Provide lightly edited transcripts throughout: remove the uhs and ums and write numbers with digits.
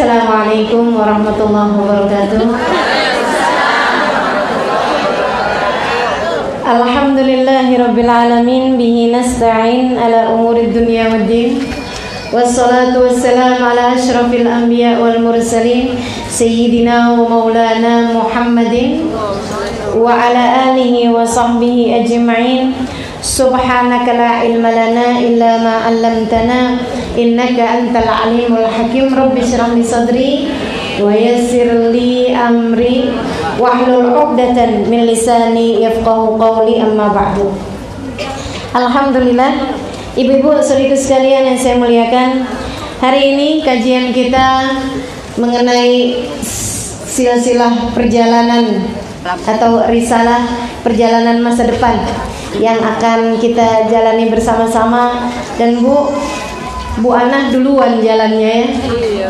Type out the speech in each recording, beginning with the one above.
Assalamualaikum warahmatullahi wabarakatuh. Alhamdulillahirabbil alamin bihi nasta'in ala umurid dunya waddin. Wassalatu wassalamu ala asyrafil anbiya wal mursalin sayyidina wa maulana Muhammadin wa ala alihi wa sahbihi ajma'in. Subhanaka la ilma lana illa ma 'allamtana innaka antal alimul hakim. Rabbi shrah li sadri wa yassir li amri wahlul 'uqdatan min lisani yafqahu qawli, amma ba'du. Alhamdulillah, ibu-ibu saudaraku sekalian yang saya muliakan, hari ini kajian kita mengenai silsilah perjalanan atau risalah perjalanan masa depan yang akan kita jalani bersama-sama. Dan Bu Ana duluan jalannya ya.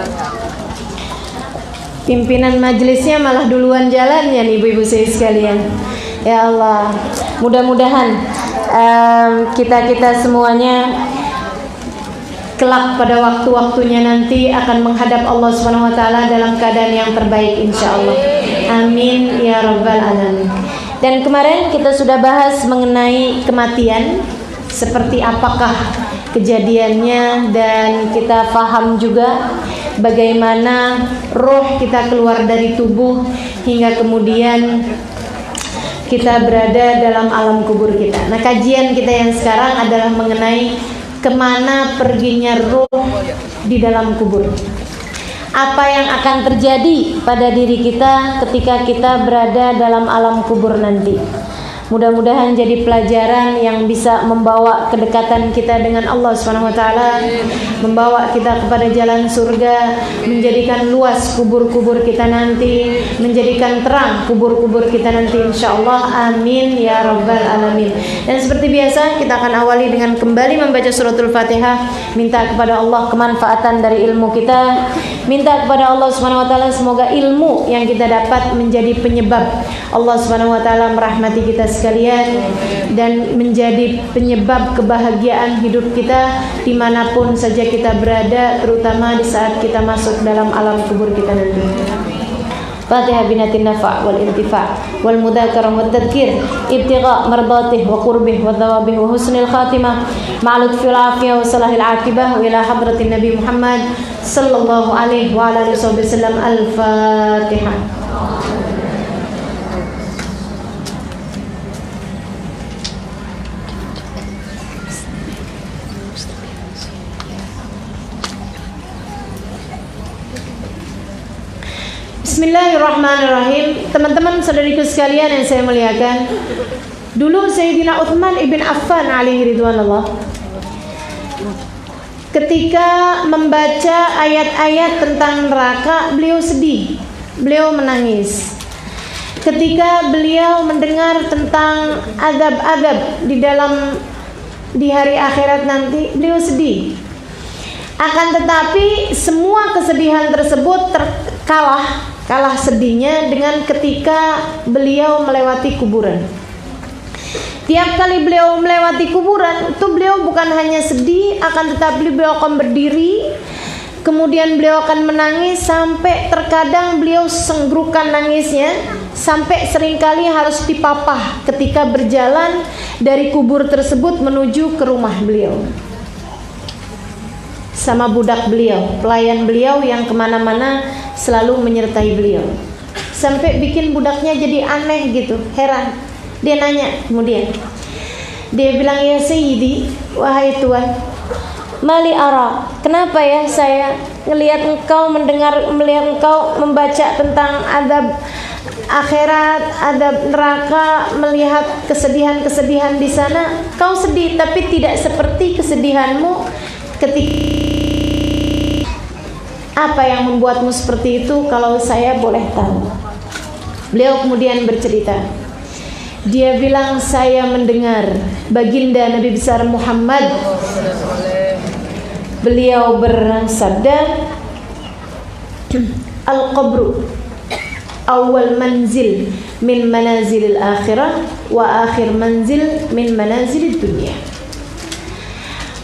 Pimpinan majelisnya malah duluan jalannya nih ibu-ibu saya sekalian. Ya Allah, mudah-mudahan kita semuanya kelak pada waktu-waktunya nanti akan menghadap Allah Subhanahu wa taala dalam keadaan yang terbaik insyaallah. Amin ya rabbal alamin. Dan kemarin kita sudah bahas mengenai kematian, seperti apakah kejadiannya, dan kita paham juga bagaimana roh kita keluar dari tubuh hingga kemudian kita berada dalam alam kubur kita. Nah, kajian kita yang sekarang adalah mengenai kemana perginya roh di dalam kubur. Apa yang akan terjadi pada diri kita ketika kita berada dalam alam kubur nanti. Mudah-mudahan jadi pelajaran yang bisa membawa kedekatan kita dengan Allah Subhanahu wa taala, membawa kita kepada jalan surga, menjadikan luas kubur-kubur kita nanti, menjadikan terang kubur-kubur kita nanti insyaallah. Amin ya rabbal alamin. Dan seperti biasa kita akan awali dengan kembali membaca suratul Fatihah, minta kepada Allah kemanfaatan dari ilmu kita, minta kepada Allah Subhanahu wa taala semoga ilmu yang kita dapat menjadi penyebab Allah Subhanahu wa taala merahmati kita sekalian dan menjadi penyebab kebahagiaan hidup kita dimanapun saja kita berada, terutama di saat kita masuk dalam alam kubur kita nanti. Fatihah binatin nafa' wal intifa' wal mudzakarah wal tadhkir ibtigha' mardatih wa qurbih wa thawabih wa husnil khatimah ma'al lutfi wal afiyah wa salahil aqibah wa ila hadratin Nabi Muhammad sallallahu alaihi wa ala alihi wasallam. Al-Fatihah. Bismillahirrahmanirrahim. Teman-teman saudariku sekalian yang saya muliakan, dulu Sayyidina Utsman ibn Affan alaihi ridwanullah ketika membaca ayat-ayat tentang neraka, beliau sedih, beliau menangis. Ketika beliau mendengar tentang azab-azab di hari akhirat nanti, beliau sedih. Akan tetapi semua kesedihan tersebut kalah sedihnya dengan ketika beliau melewati kuburan. Tiap kali beliau melewati kuburan itu beliau bukan hanya sedih, akan tetapi beliau akan berdiri, kemudian beliau akan menangis sampai terkadang beliau senggrukan nangisnya, sampai seringkali harus dipapah ketika berjalan dari kubur tersebut menuju ke rumah beliau sama budak beliau, pelayan beliau yang kemana-mana selalu menyertai beliau, sampai bikin budaknya jadi aneh gitu, heran. Dia nanya, kemudian dia bilang, ya Sayyidi, wahai Tuhan, mali ara, kenapa ya saya melihat engkau membaca tentang adab akhirat, adab neraka, melihat kesedihan-kesedihan di sana, kau sedih tapi tidak seperti kesedihanmu ketika. Apa yang membuatmu seperti itu kalau saya boleh tahu? Beliau kemudian bercerita. Dia bilang, saya mendengar baginda Nabi besar Muhammad. Beliau bersabda, al-qabru awal manzil min manazilil akhirah wa akhir manzil min manazilid dunia.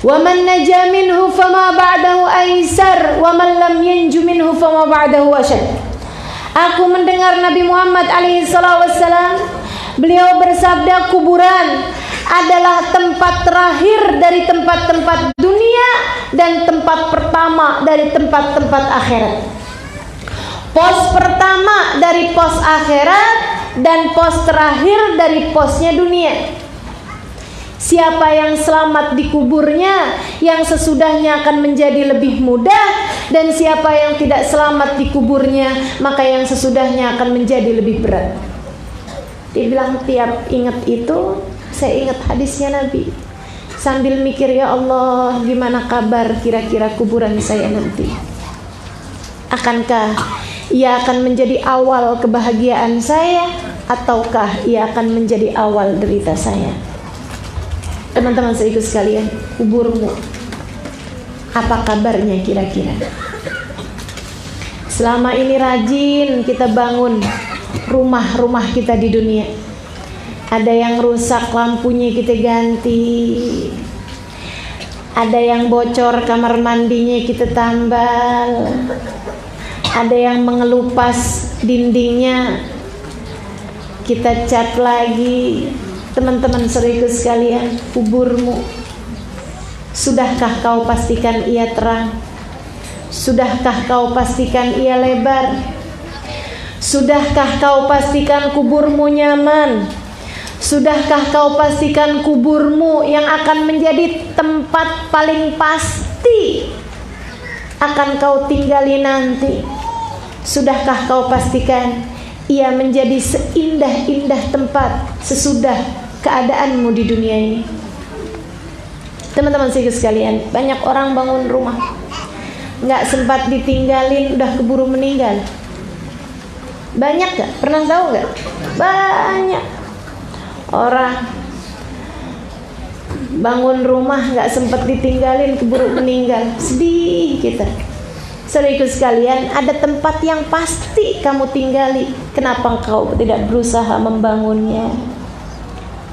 Wa man naja minhu fama ba'dahu aisar wa man lam yanju minhu fama ba'dahu asyad. Aku mendengar Nabi Muhammad alaihi salatu wassalam, beliau bersabda, kuburan adalah tempat terakhir dari tempat-tempat dunia dan tempat pertama dari tempat-tempat akhirat. Pos pertama dari pos akhirat dan pos terakhir dari posnya dunia. Siapa yang selamat di kuburnya, yang sesudahnya akan menjadi lebih mudah, dan siapa yang tidak selamat di kuburnya, maka yang sesudahnya akan menjadi lebih berat. Dia bilang, tiap ingat itu, saya ingat hadisnya Nabi. Sambil mikir, ya Allah, gimana kabar kira-kira kuburan saya nanti? Akankah ia akan menjadi awal kebahagiaan saya, ataukah ia akan menjadi awal derita saya? Teman-teman seiku sekalian, kuburmu apa kabarnya kira-kira? Selama ini rajin kita bangun rumah-rumah kita di dunia. Ada yang rusak, lampunya kita ganti. Ada yang bocor, kamar mandinya kita tambal. Ada yang mengelupas, dindingnya kita cat lagi. Teman-teman saudaraku sekalian, kuburmu, sudahkah kau pastikan ia terang? Sudahkah kau pastikan ia lebar? Sudahkah kau pastikan kuburmu nyaman? Sudahkah kau pastikan kuburmu yang akan menjadi tempat paling pasti akan kau tinggali nanti? Sudahkah kau pastikan ia menjadi seindah-indah tempat sesudah keadaanmu di dunia ini? Teman-teman sekalian, banyak orang bangun rumah nggak sempat ditinggalin, udah keburu meninggal. Banyak gak? Pernah tahu gak? Banyak orang bangun rumah nggak sempat ditinggalin, keburu meninggal. Sedih kita. Saudaraku sekalian, ada tempat yang pasti kamu tinggali. Kenapa engkau tidak berusaha membangunnya?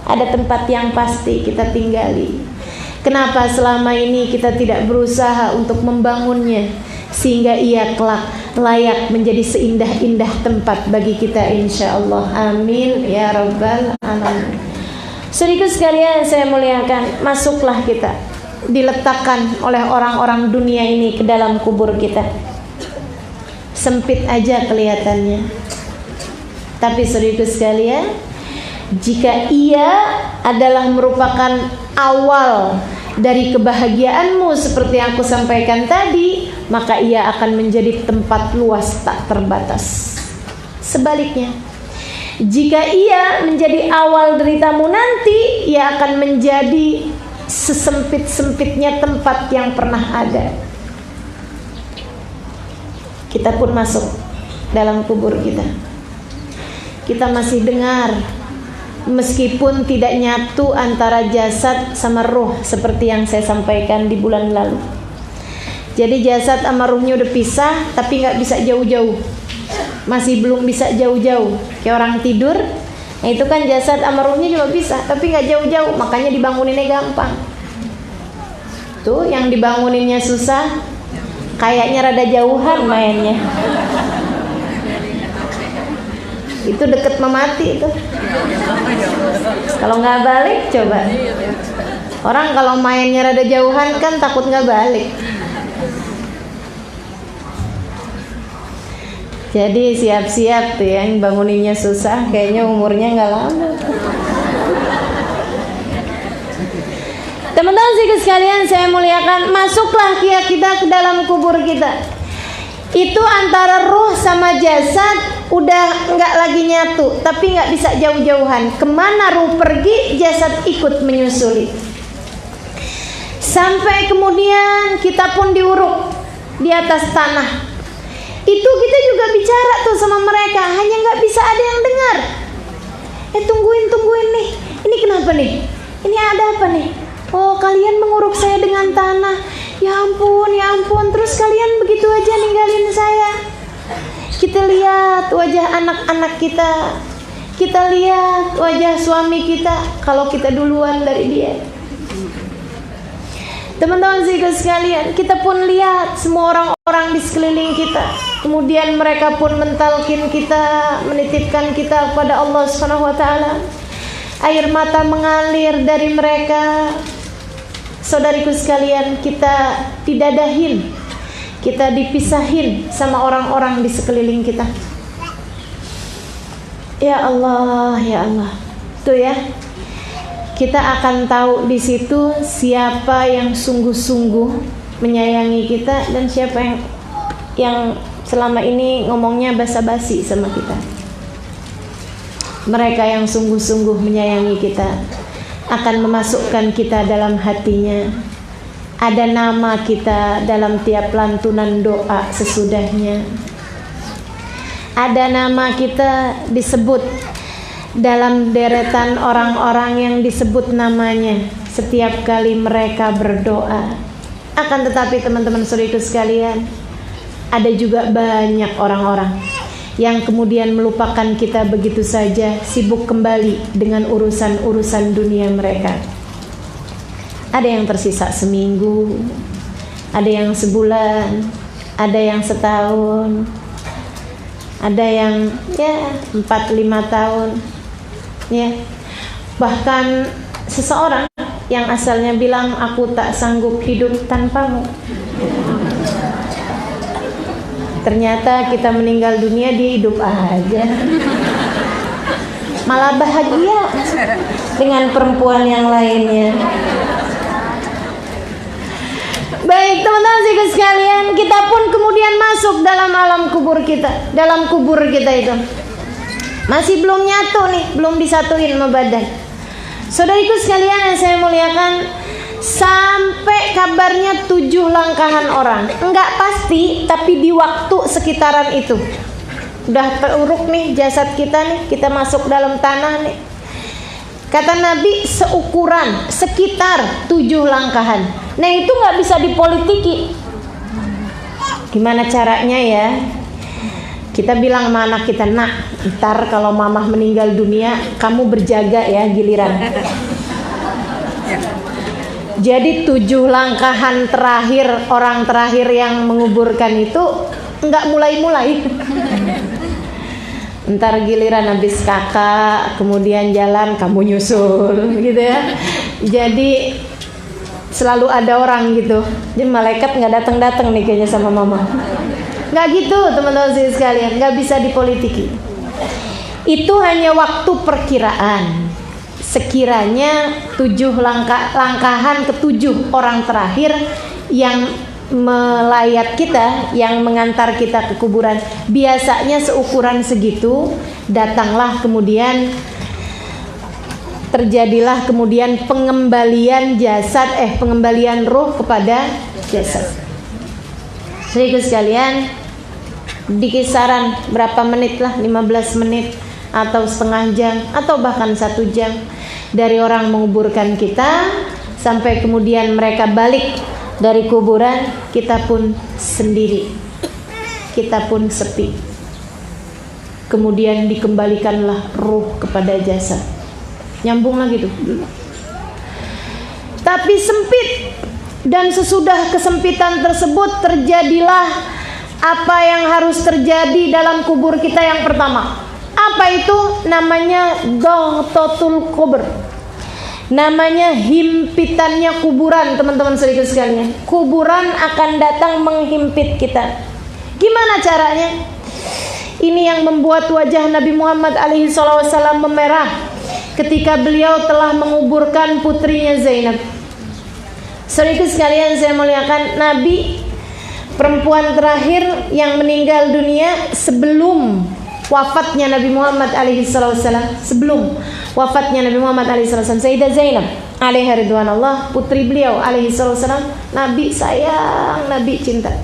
Ada tempat yang pasti kita tinggali. Kenapa selama ini kita tidak berusaha untuk membangunnya, sehingga ia kelak layak menjadi seindah-indah tempat bagi kita, insya Allah. Amin ya rabbal alamin. Saudaraku sekalian saya muliakan, masuklah kita, diletakkan oleh orang-orang dunia ini ke dalam kubur kita. Sempit aja kelihatannya, tapi saudaraku sekalian, jika ia adalah merupakan awal dari kebahagiaanmu seperti yang aku sampaikan tadi, maka ia akan menjadi tempat luas tak terbatas. Sebaliknya, jika ia menjadi awal deritamu nanti, ia akan menjadi sesempit-sempitnya tempat yang pernah ada. Kita pun masuk dalam kubur kita. Kita masih dengar, meskipun tidak nyatu antara jasad sama ruh seperti yang saya sampaikan di bulan lalu. Jadi jasad sama ruhnya udah pisah, tapi nggak bisa jauh-jauh. Masih belum bisa jauh-jauh. Kayak orang tidur, nah itu kan jasad sama ruhnya juga pisah, tapi nggak jauh-jauh. Makanya dibanguninnya gampang. Tuh yang dibanguninnya susah, kayaknya rada jauhan mainnya. Itu deket memati itu. Kalau nggak balik coba. Orang kalau mainnya rada jauhan kan takut nggak balik. Jadi siap-siap tuh yang banguninnya susah, kayaknya umurnya nggak lama. Teman-teman sekalian saya muliakan, masuklah kita ke dalam kubur kita. Itu antara ruh sama jasad udah nggak lagi nyatu, tapi nggak bisa jauh-jauhan. Kemana ruh pergi, jasad ikut menyusuli. Sampai kemudian kita pun diuruk di atas tanah. Itu kita juga bicara tuh sama mereka, hanya nggak bisa ada yang dengar. Tungguin nih, ini kenapa nih? Ini ada apa nih? Oh, kalian menguruk saya dengan tanah. Ya ampun, terus kalian begitu aja ninggalin saya. Kita lihat wajah anak-anak kita, kita lihat wajah suami kita kalau kita duluan dari dia. Teman-teman sekalian, kita pun lihat semua orang-orang di sekeliling kita. Kemudian mereka pun mentalkin kita, menitipkan kita kepada Allah Subhanahu wa taala. Air mata mengalir dari mereka. Saudariku sekalian, kita didadahin, kita dipisahin sama orang-orang di sekeliling kita. Ya Allah, ya Allah. Tuh ya. Kita akan tahu di situ siapa yang sungguh-sungguh menyayangi kita dan siapa yang selama ini ngomongnya basa-basi sama kita. Mereka yang sungguh-sungguh menyayangi kita akan memasukkan kita dalam hatinya. Ada nama kita dalam tiap lantunan doa sesudahnya. Ada nama kita disebut dalam deretan orang-orang yang disebut namanya setiap kali mereka berdoa. Akan tetapi teman-teman saudaraku sekalian, ada juga banyak orang-orang yang kemudian melupakan kita begitu saja, sibuk kembali dengan urusan-urusan dunia mereka. Ada yang tersisa seminggu, ada yang sebulan, ada yang setahun, ada yang 4-5 tahun. Ya, bahkan seseorang yang asalnya bilang aku tak sanggup hidup tanpamu, ternyata kita meninggal dunia dia hidup aja, malah bahagia dengan perempuan yang lainnya. Baik teman-teman sekalian, kita pun kemudian masuk dalam alam kubur kita. Dalam kubur kita itu masih belum nyatu nih, belum disatuin sama badan. Saudariku sekalian yang saya muliakan, sampai kabarnya 7 langkahan orang. Enggak pasti, tapi di waktu sekitaran itu udah teruruk nih jasad kita nih, kita masuk dalam tanah nih. Kata Nabi seukuran sekitar 7 langkahan. Nah itu nggak bisa dipolitiki. Gimana caranya ya? Kita bilang sama anak kita, nak, ntar kalau mamah meninggal dunia, kamu berjaga ya giliran. Jadi 7 langkahan terakhir, orang terakhir yang menguburkan itu nggak mulai-mulai. Ntar giliran habis kakak, kemudian jalan, kamu nyusul, gitu ya. Jadi selalu ada orang gitu. Jadi malaikat nggak datang-datang nih kayaknya sama mama. Nggak gitu teman-teman sekalian, nggak bisa dipolitiki. Itu hanya waktu perkiraan. Sekiranya 7 langkahan ke-7 orang terakhir yang melayat kita, yang mengantar kita ke kuburan, biasanya seukuran segitu. Datanglah kemudian, terjadilah kemudian pengembalian jasad, pengembalian ruh kepada jasad. Saudaraku sekalian, di kisaran berapa menit lah, 15 menit atau setengah jam atau bahkan 1 jam dari orang menguburkan kita sampai kemudian mereka balik dari kuburan, kita pun sendiri, kita pun sepi. Kemudian dikembalikanlah ruh kepada jasad. Nyambung lagi tuh. Tapi sempit, dan sesudah kesempitan tersebut terjadilah apa yang harus terjadi dalam kubur kita yang pertama. Apa itu? Namanya Ghawtatul Qubur. Namanya himpitannya kuburan, teman-teman saudara sekalian. Kuburan akan datang menghimpit kita. Gimana caranya? Ini yang membuat wajah Nabi Muhammad SAW memerah ketika beliau telah menguburkan putrinya Zainab. Saudara sekalian saya muliakan, Nabi perempuan terakhir yang meninggal dunia sebelum wafatnya Nabi Muhammad SAW, sebelum wafatnya Nabi Muhammad SAW, Sayyidah Zainab alaiha ridwanullah, putri beliau SAW, Nabi sayang, Nabi cinta.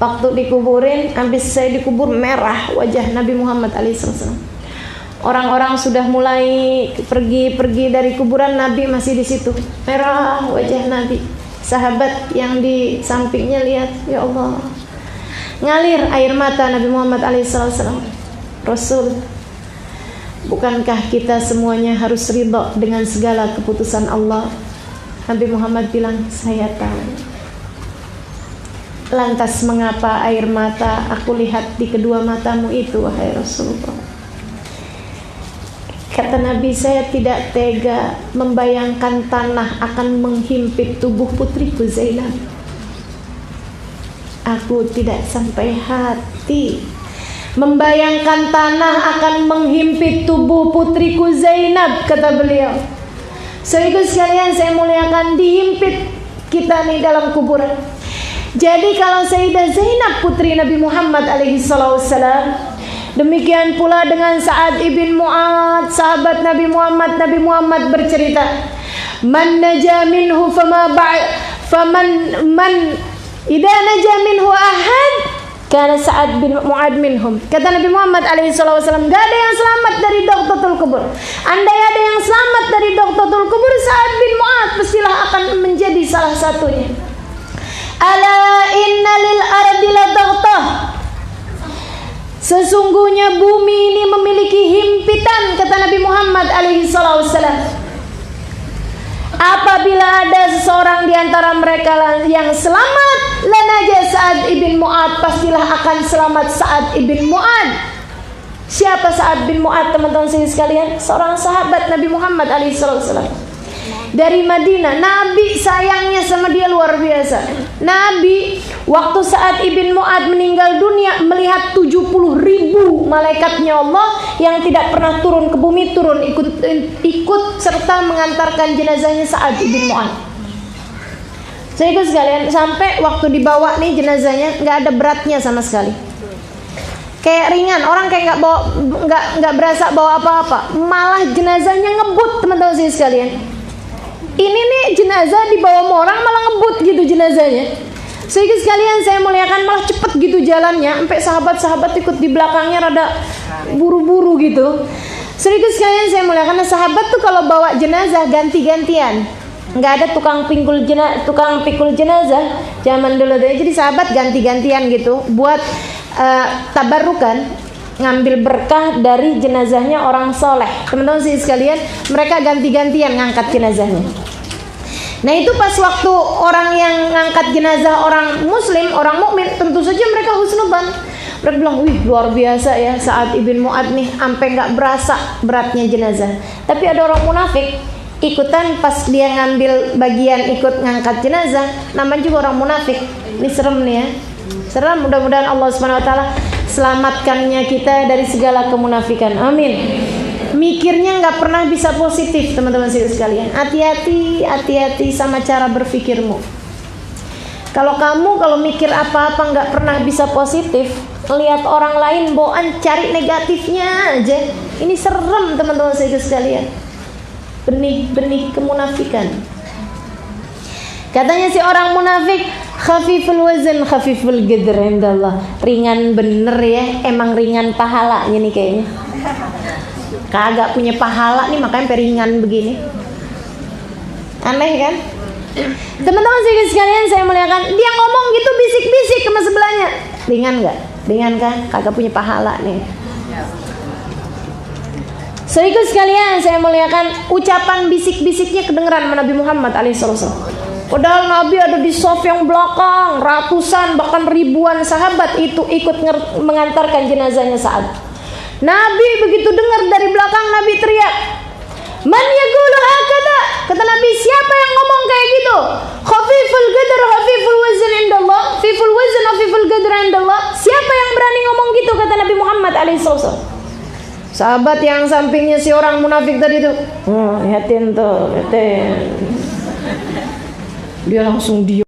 Waktu dikuburin, habis saya dikubur, merah wajah Nabi Muhammad SAW. Orang-orang sudah mulai pergi dari kuburan, Nabi masih di situ, merah wajah Nabi. Sahabat yang di sampingnya lihat, ya Allah, ngalir air mata Nabi Muhammad SAW. Rasul, bukankah kita semuanya harus ridha dengan segala keputusan Allah? Nabi Muhammad bilang, saya tahu. Lantas mengapa air mata aku lihat di kedua matamu itu, wahai Rasulullah? Kata Nabi, saya tidak tega membayangkan tanah akan menghimpit tubuh putriku Zainab. Aku tidak sampai hati membayangkan tanah akan menghimpit tubuh putriku Zainab, kata beliau. Saudara sekalian, saya muliakan, dihimpit kita nih dalam kuburan. Jadi kalau Sayyidah Zainab putri Nabi Muhammad alaihi salam, demikian pula dengan Sa'ad ibn Mu'ad, sahabat Nabi Muhammad bercerita, man naja minhu man idza naja minhu ahad kana Sa'ad bin Mu'ad minhum. Kata Nabi Muhammad alaihi wasallam, enggak ada yang selamat dari Doktotul Kubur. Andai ada yang selamat dari Doktotul Kubur, Sa'ad bin Mu'ad pastilah akan menjadi salah satunya. Ala inna lil ardi la daghtah. Sesungguhnya bumi ini memiliki himpitan, kata Nabi Muhammad alaihi wasallam. Apabila ada seseorang di antara mereka yang selamat, lanaja Sa'ad ibn Mu'ad, pastilah akan selamat Sa'ad ibn Mu'ad. Siapa Sa'ad bin Mu'ad, teman-teman sekalian? Seorang sahabat Nabi Muhammad alaihi wasallam. Dari Madinah. Nabi sayangnya sama dia luar biasa. Nabi waktu Sa'ad ibn Mu'ad meninggal dunia melihat 70.000 malaikatnya Allah yang tidak pernah turun ke bumi, turun ikut serta mengantarkan jenazahnya Sa'ad ibn Mu'ad. Saya ikut sekalian, sampai waktu dibawa nih jenazahnya nggak ada beratnya sama sekali. Kayak ringan, orang kayak nggak berasa bawa apa-apa. Malah jenazahnya ngebut, teman-teman sekalian. Ini nih jenazah dibawa orang malah ngebut gitu jenazahnya. Sehingga sekalian saya muliakan, malah cepet gitu jalannya, sampai sahabat-sahabat ikut di belakangnya rada buru-buru gitu. Sehingga sekalian saya muliakan, sahabat tuh kalau bawa jenazah ganti-gantian. Nggak ada tukang pikul jenazah zaman dulu tuh. Jadi sahabat ganti-gantian gitu buat tabarukan, ngambil berkah dari jenazahnya orang soleh. Teman-teman sekalian, mereka ganti-gantian ngangkat jenazahnya. Nah itu pas waktu orang yang ngangkat jenazah orang muslim, orang mukmin, tentu saja mereka husnudzon. Mereka bilang, wih luar biasa ya Sa'ad ibn Mu'ad nih, sampai nggak berasa beratnya jenazah. Tapi ada orang munafik ikutan pas dia ngambil bagian ikut ngangkat jenazah, namanya juga orang munafik. Ini serem nih ya, serem. Mudah-mudahan Allah Subhanahu Wa Taala selamatkannya kita dari segala kemunafikan. Amin. Mikirnya nggak pernah bisa positif, teman-teman sekalian. Hati-hati sama cara berpikirmu. Kalau mikir apa-apa nggak pernah bisa positif, lihat orang lain bawaan cari negatifnya aja. Ini serem, teman-teman sekalian. Benih-benih kemunafikan. Katanya si orang munafik, khafiful wazan khafiful qadr indallah. Ringan bener ya, emang ringan pahalanya nih kayaknya. Kagak punya pahala nih makanya peringan begini. Aneh kan? Teman-teman sekalian saya muliakan, dia ngomong gitu bisik-bisik sama sebelahnya. Ringan enggak? Ringan kan? Kagak punya pahala nih. Saudara sekalian saya muliakan, ucapan bisik-bisiknya kedengeran sama Nabi Muhammad alaihissalam. Padahal Nabi ada di saf yang belakang, ratusan bahkan ribuan sahabat itu ikut mengantarkan jenazahnya Sa'ad. Nabi begitu dengar dari belakang, Nabi teriak, man yaqulu hakada. Kata Nabi, siapa yang ngomong kayak gitu? Khafiful qadr khafiful wazn indallah, khafiful wazn khafiful qadr indallah. Siapa yang berani ngomong gitu, kata Nabi Muhammad alaihissalam. Sahabat yang sampingnya si orang munafik tadi tuh, lihatin tuh, lihatin. Dia langsung diam.